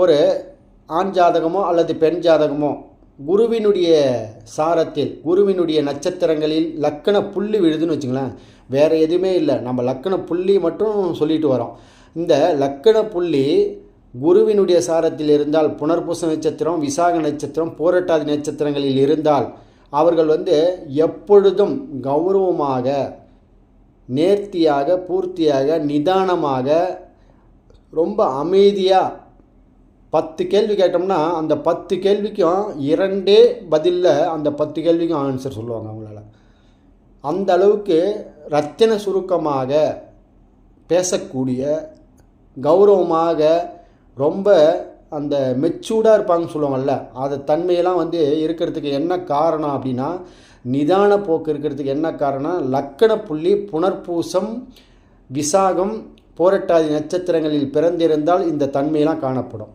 ஒரு ஆண் ஜாதகமோ அல்லது பெண் ஜாதகமோ குருவினுடைய சாரத்தில் குருவினுடைய நட்சத்திரங்களில் லக்கண புள்ளி விழுதுன்னு வச்சுங்களேன், வேறு எதுவுமே இல்லை, நம்ம லக்கண புள்ளி மட்டும் சொல்லிட்டு வரோம். இந்த லக்கண புள்ளி குருவினுடைய சாரத்தில் இருந்தால், புனர்பூச நட்சத்திரம், விசாக நட்சத்திரம், பூரட்டாதி நட்சத்திரங்களில் இருந்தால் அவர்கள் எப்பொழுதும் கௌரவமாக, நேர்த்தியாக, பூர்த்தியாக, நிதானமாக, ரொம்ப அமைதியாக 10 கேள்வி கேட்டோம்னா அந்த 10 கேள்விக்கும் 2 பதிலில் அந்த 10 கேள்விக்கும் ஆன்சர் சொல்லுவாங்க அவங்களால. அந்த அளவுக்கு ரத்தின சுருக்கமாக பேசக்கூடிய, கௌரவமாக, ரொம்ப அந்த மெச்சூர்டாக இருப்பாங்கன்னு சொல்லுவாங்கள்ல, அது தன்மையெல்லாம் இருக்கிறதுக்கு என்ன காரணம் அப்படின்னா, நிதான போக்கு இருக்கிறதுக்கு என்ன காரணம், லக்கண புள்ளி புனர்பூசம், விசாகம், பூரட்டாதி நட்சத்திரங்களில் பிறந்திருந்தால் இந்த தன்மையெல்லாம் காணப்படும்.